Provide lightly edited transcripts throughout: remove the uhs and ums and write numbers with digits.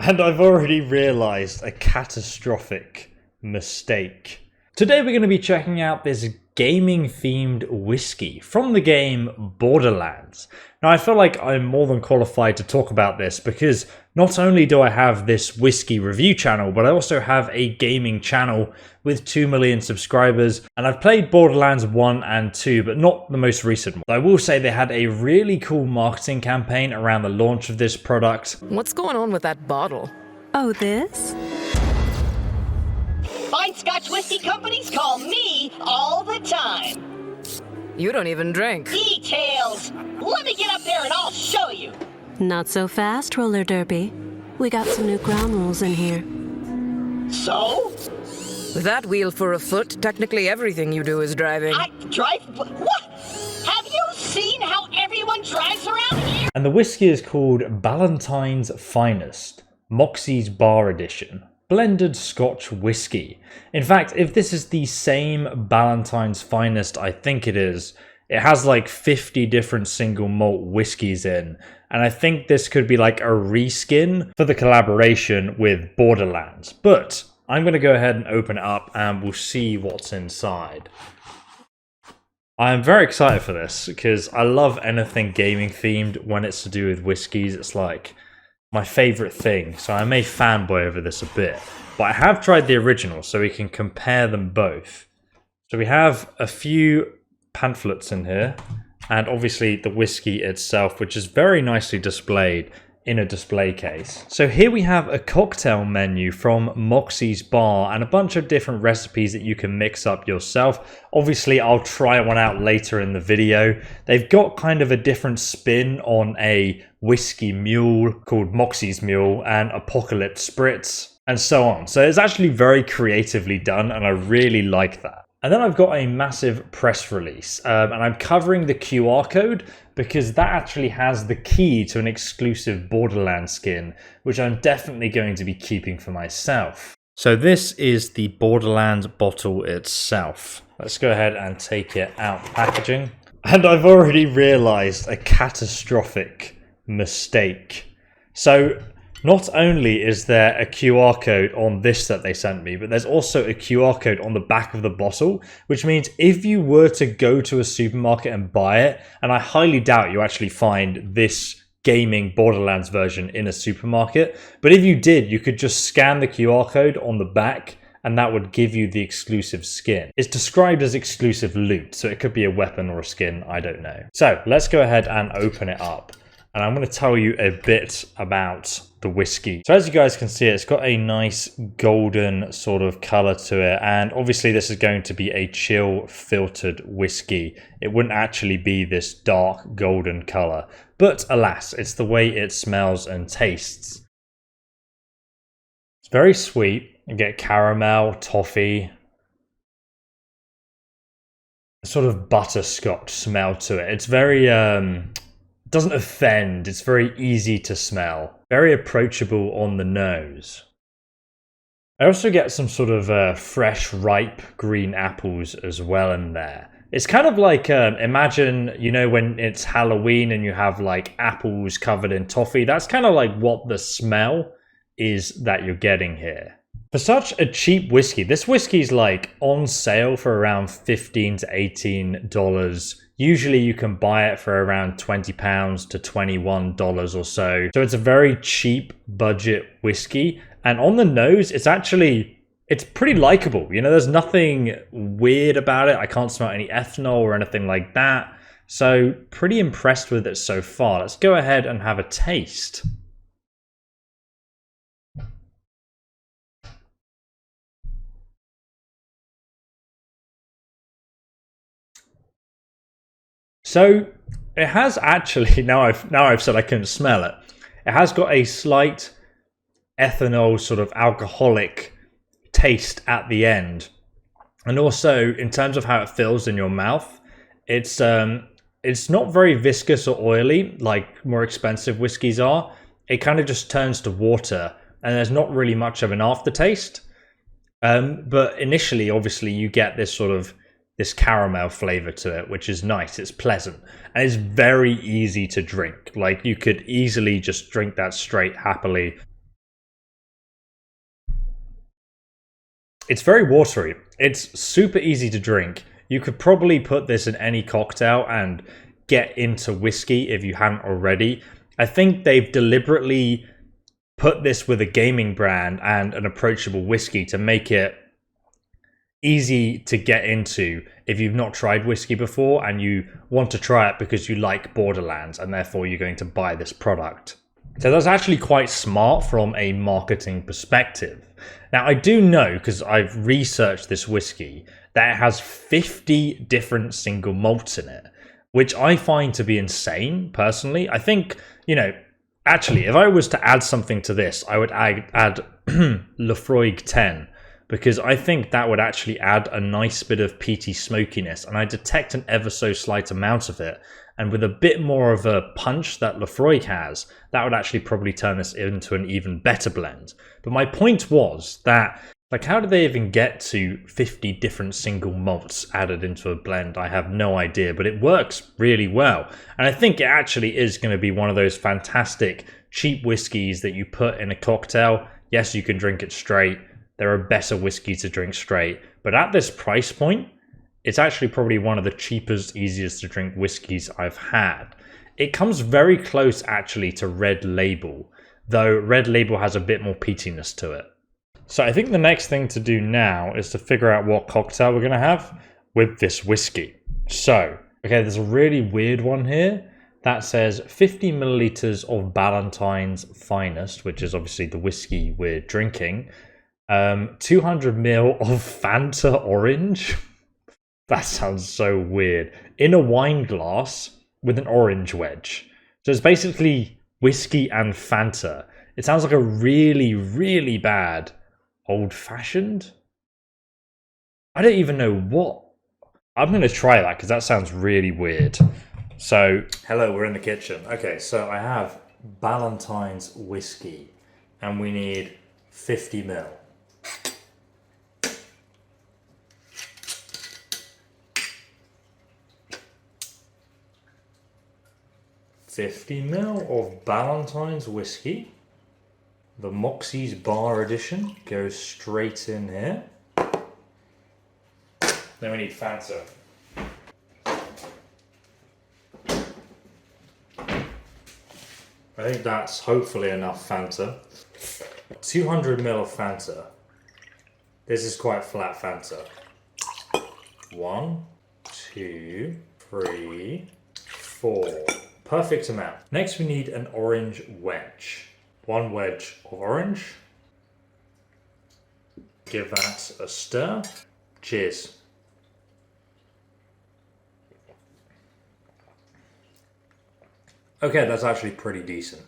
And I've already realised a catastrophic mistake. Today we're going to be checking out this gaming themed whiskey from the game Borderlands. Now I feel like I'm more than qualified to talk about this because not only do I have this whiskey review channel, but I also have a gaming channel with 2 million subscribers, and I've played Borderlands 1 and 2, but not the most recent one. I will say they had a really cool marketing campaign around the launch of this product. What's going on with that bottle? Oh, this? Fine Scotch Whiskey companies call me all the time. You don't even drink. Details! Let me get up there and I'll show you. Not so fast, roller derby. We got some new ground rules in here. So? With that wheel for a foot, technically everything you do is driving. I drive? What? Have you seen how everyone drives around here? And the whiskey is called Ballantine's Finest, Moxxi's Bar Edition. Blended Scotch Whiskey. In fact, if this is the same Ballantine's Finest I think it is, it has like 50 different single malt whiskies in, and I think this could be like a reskin for the collaboration with Borderlands. But I'm going to go ahead and open it up and we'll see what's inside. I'm very excited for this because I love anything gaming themed when it's to do with whiskies. It's like my favorite thing, so I may fanboy over this a bit, but I have tried the original so we can compare them both. So we have a few pamphlets in here, and obviously the whiskey itself, which is very nicely displayed in a display case. So here we have a cocktail menu from Moxxi's bar and a bunch of different recipes that you can mix up yourself. Obviously I'll try one out later in the video. They've got kind of a different spin on a whiskey mule called Moxxi's Mule and Apocalypse Spritz and so on. So it's actually very creatively done and I really like that. And then I've got a massive press release, and I'm covering the QR code because that actually has the key to an exclusive Borderlands skin, which I'm definitely going to be keeping for myself. So this is the Borderlands bottle itself. Let's go ahead and take it out of packaging. And I've already realised a catastrophic mistake. So not only is there a QR code on this that they sent me, but there's also a QR code on the back of the bottle, which means if you were to go to a supermarket and buy it, and I highly doubt you actually find this gaming Borderlands version in a supermarket, but if you did, you could just scan the QR code on the back and that would give you the exclusive skin. It's described as exclusive loot, so it could be a weapon or a skin, I don't know. So let's go ahead and open it up. And I'm going to tell you a bit about the whiskey. So as you guys can see, it's got a nice golden sort of color to it. And obviously this is going to be a chill filtered whiskey. It wouldn't actually be this dark golden color. But alas, it's the way it smells and tastes. It's very sweet. You get caramel, toffee, a sort of butterscotch smell to it. It's very doesn't offend. It's very easy to smell. Very approachable on the nose. I also get some sort of fresh, ripe green apples as well in there. It's kind of like, imagine, you know, when it's Halloween and you have like apples covered in toffee. That's kind of like what the smell is that you're getting here. For such a cheap whiskey, this whiskey's like on sale for around $15 to $18. Usually you can buy it for around £20 to $21 or so. So it's a very cheap budget whiskey. And on the nose, it's pretty likable. You know, there's nothing weird about it. I can't smell any ethanol or anything like that. So pretty impressed with it so far. Let's go ahead and have a taste. So it has actually, now I've said I couldn't smell it, it has got a slight ethanol sort of alcoholic taste at the end. And also in terms of how it feels in your mouth, it's not very viscous or oily like more expensive whiskies are. It kind of just turns to water and there's not really much of an aftertaste. But initially, obviously, you get this caramel flavor to it, which is nice. It's pleasant and it's very easy to drink. Like you could easily just drink that straight happily. It's very watery. It's super easy to drink. You could probably put this in any cocktail and get into whiskey if you hadn't already. I think they've deliberately put this with a gaming brand and an approachable whiskey to make it easy to get into if you've not tried whiskey before and you want to try it because you like Borderlands and therefore you're going to buy this product. So that's actually quite smart from a marketing perspective. Now I do know, because I've researched this whiskey, that it has 50 different single malts in it, which I find to be insane personally. I think, you know, actually if I was to add something to this, I would add Lafroig 10, because I think that would actually add a nice bit of peaty smokiness, and I detect an ever so slight amount of it. And with a bit more of a punch that Lafroig has, that would actually probably turn this into an even better blend. But my point was that, like, how do they even get to 50 different single malts added into a blend? I have no idea, but it works really well. And I think it actually is going to be one of those fantastic cheap whiskies that you put in a cocktail. Yes, you can drink it straight. There are better whiskeys to drink straight. But at this price point, it's actually probably one of the cheapest, easiest to drink whiskeys I've had. It comes very close actually to Red Label, though Red Label has a bit more peatiness to it. So I think the next thing to do now is to figure out what cocktail we're going to have with this whiskey. So, okay, there's a really weird one here that says 50 milliliters of Ballantine's Finest, which is obviously the whiskey we're drinking. 200 ml of Fanta Orange. That sounds so weird. In a wine glass with an orange wedge. So it's basically whiskey and Fanta. It sounds like a really, really bad old-fashioned. I don't even know what. I'm going to try that because that sounds really weird. So, hello, we're in the kitchen. Okay, so I have Ballantine's whiskey and we need 50 ml. $50 ml of Ballantine's whiskey. The Moxxi's Bar Edition goes straight in here. Then we need Fanta. I think that's hopefully enough Fanta. 200 ml of Fanta. This is quite flat Fanta. 1, 2, 3, 4. Perfect amount. Next we need an orange wedge. 1 wedge of orange. Give that a stir. Cheers. Okay, that's actually pretty decent.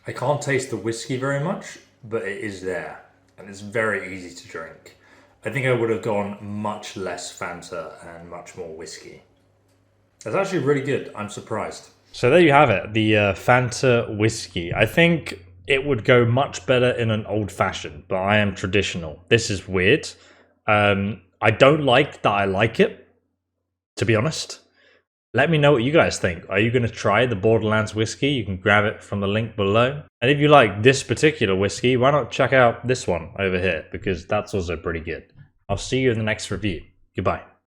I can't taste the whiskey very much, but it is there. And it's very easy to drink. I think I would have gone much less Fanta and much more whiskey. That's actually really good. I'm surprised. So there you have it, the Fanta whiskey. I think it would go much better in an old-fashioned, but I am traditional. This is weird. I don't like that I like it, to be honest. Let me know what you guys think. Are you going to try the Borderlands whiskey? You can grab it from the link below. And if you like this particular whiskey, why not check out this one over here? Because that's also pretty good. I'll see you in the next review. Goodbye.